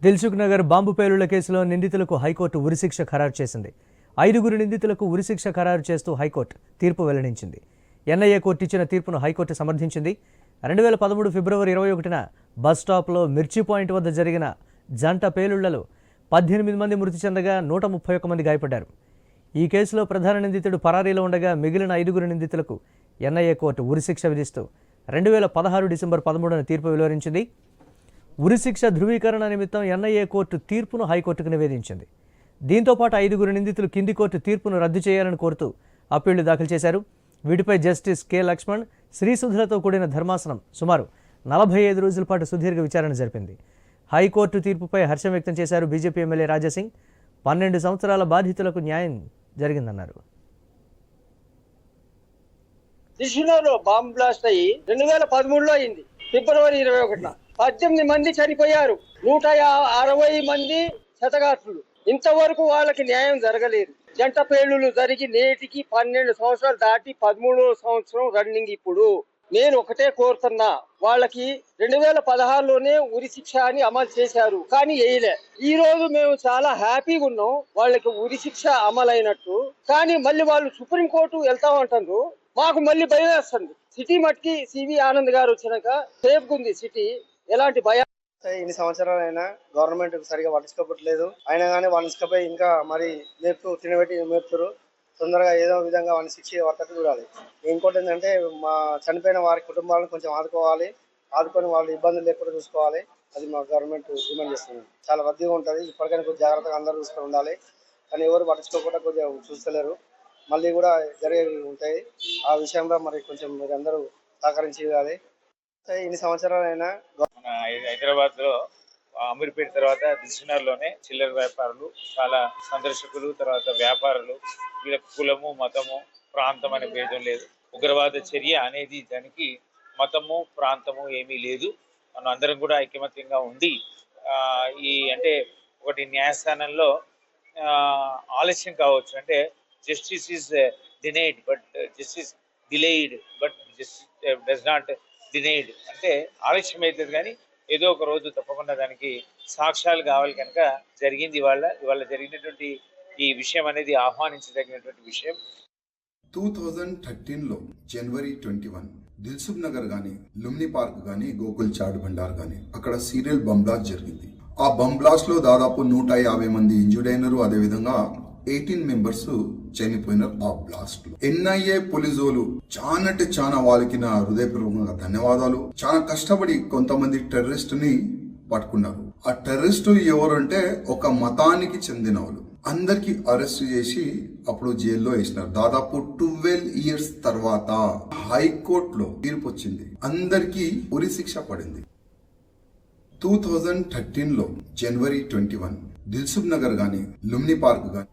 Dilsukh Nagar bomb పేలుళ్ల కేసులో నిందితులకు high court ఉరిశిక్ష ఖరారు చేసింది. 5 నిందితులకు ఉరిశిక్ష ఖరారు చేస్తూ హైకోర్టు తీర్పు వెల్లడించింది. ఎన్ఐఏ కోర్టు ఇచ్చిన తీర్పును హైకోర్టు సమర్థించింది. 2013 ఫిబ్రవరి 21న బస్ స్టాప్లో మిర్చి పాయింట్ వద్ద జరిగిన జంట పేలుళ్లలో 18 మంది మృతి చెందగా 131 మంది గాయపడ్డారు. ఈ కేసులో ప్రధాన నిందితుడు పరారీలో ఉండగా మిగిలిన 5 నిందితులకు ఎన్ఐఏ కోర్టు ఉరిశిక్ష విధిస్తూ 2016 డిసెంబర్ 13న తీర్పు వెలువరించింది. ఉరిశిక్ష ధృవీకరణ నిమిత్తం ఎన్ఐఏ కోర్టు తీర్పును హైకోర్టుకు నివేదించింది. దీంతో పాటు 5 నిందితులు కింది కోర్టు తీర్పును రద్దు చేయాలని కోరుతూ అప్పీళ్లు దాఖలు చేశారు. వీటిపై జస్టిస్ కె లక్ష్మణ్, శ్రీసుధులతో కూడిన ధర్మాసనం సుమారు 45 రోజుల పాటు సుదీర్ఘ విచారణ జరిపింది. హైకోర్టు తీర్పుపై హర్షం వ్యక్తం చేశారు బీజేపీ ఎమ్మెల్యే రాజాసింగ్. 12 సంవత్సరాల బాధితులకు న్యాయం జరిగిందన్నారు. దిల్సుఖ్నగర్లో బాంబ్ బ్లాస్ట్ అయ్యి 2013లో అయింది. ఫిబ్రవరి 21న 18 మంది చనిపోయారు. 160 మంది క్షతగాత్రులు. ఇంతవరకు వాళ్ళకి న్యాయం జరగలేదు. జంట పేలుళ్లు జరిగి నేటికి 12 సంవత్సరాలు దాటి 13వ సంవత్సరం రన్నింగ్. ఇప్పుడు నేను ఒకటే కోరుతున్నా, వాళ్ళకి 2016లోనే ఉరి శిక్ష అని అమలు చేశారు, కానీ వేయలే. ఈ రోజు మేము చాలా హ్యాపీగా ఉన్నాం వాళ్ళకి ఉరి శిక్ష అమలైనట్టు. కానీ మళ్ళీ వాళ్ళు సుప్రీంకోర్టు వెళ్తామంటారు. మాకు మళ్ళీ భయం వేస్తుంది. సిటీ మట్టికి సివి ఆనంద్ గారు వచ్చినాక సేఫ్ ఉంది సిటీ. ఎలాంటి భయం. ఇన్ని సంవత్సరాలైనా గవర్నమెంట్ సరిగా పట్టించుకోవట్లేదు. అయినా కానీ వాళ్ళని ఇసుకపోయి ఇంకా మరి తినబెట్టి మేపుతారు. తొందరగా ఏదో విధంగా వాళ్ళని శిక్ష వర్తకు చూడాలి. ఇంకోటి ఏంటంటే మా చనిపోయిన వారి కుటుంబాలను కొంచెం ఆదుకొని వాళ్ళు ఇబ్బందులు లేకుండా చూసుకోవాలి. అది మా గవర్నమెంట్ డిమాండ్ చేస్తుంది. చాలా రద్దీగా ఉంటుంది. ఇప్పటికైనా కొంచెం జాగ్రత్తగా అందరూ చూసుకొని ఉండాలి. కానీ ఎవరు పట్టించుకోకుండా కొంచెం చూస్తలేరు. మళ్ళీ కూడా జరిగేవి ఉంటాయి. ఆ విషయంలో మరి కొంచెం మీరు అందరూ సహకరించాలి. ఇన్ని సంవత్సరాలైనా హైదరాబాద్ లో అమీర్పేట తర్వాత దిల్సుఖ్నగర్లోనే చిల్లర వ్యాపారులు, చాలా సందర్శకులు, తర్వాత వ్యాపారులు, వీళ్ళకి కులము, మతము, ప్రాంతం అనే భేదం లేదు. ఉగ్రవాద చర్య అనేది దానికి మతము, ప్రాంతము ఏమీ లేదు. మనం అందరం కూడా ఐకమత్యంగా ఉండి అంటే ఒకటి న్యాయస్థానంలో ఆలస్యం కావచ్చు, అంటే justice is denied but justice delayed but justice does not denied. అంటే ఆలస్యం అవుతుంది కానీ ఏదో ఒక రోజు తప్పకుండా దానికి సాక్ష్యాలు కావాలి. కనుక జరిగింది ఇవాళ జరిగినటువంటి ఈ విషయం అనేది ఆహ్వానించదగినటువంటి విషయం. 2013లో జనవరి 21 దిల్సుఖ్ నగర్ గానీ, లుమ్ని పార్క్ గానీ, గోకుల్ చాట్ బండార్ గానీ అక్కడ సీరియల్ బంబ్ బ్లాస్ట్ జరిగింది. ఆ బంబ్ బ్లాస్ట్ లో దాదాపు 150 మంది ఇంజూర్డ్ అయినారు. అదేవిధంగా 18 మెంబర్స్ చనిపోయినారు ఆ బ్లాస్ట్ లో. ఎన్ఐఏ పోలీసులు చాలా వాళ్ళకి నా హృదయపూర్వకంగా ధన్యవాదాలు. చాలా కష్టపడి కొంతమంది టెర్రరిస్ట్ ని పట్టుకున్నారు. ఆ టెర్రరిస్టు ఎవరంటే ఒక మతానికి చెందిన వాళ్ళు. అందరికి అరెస్ట్ చేసి అప్పుడు జైల్లో వేసినారు. దాదాపు 12 ఇయర్స్ తర్వాత హైకోర్టులో తీర్పు వచ్చింది. అందరికి ఉరి శిక్ష పడింది. 2013లో జనవరి 21 దిల్సుఖ్ నగర్ గానీ, లుమ్ని పార్క్ గానీ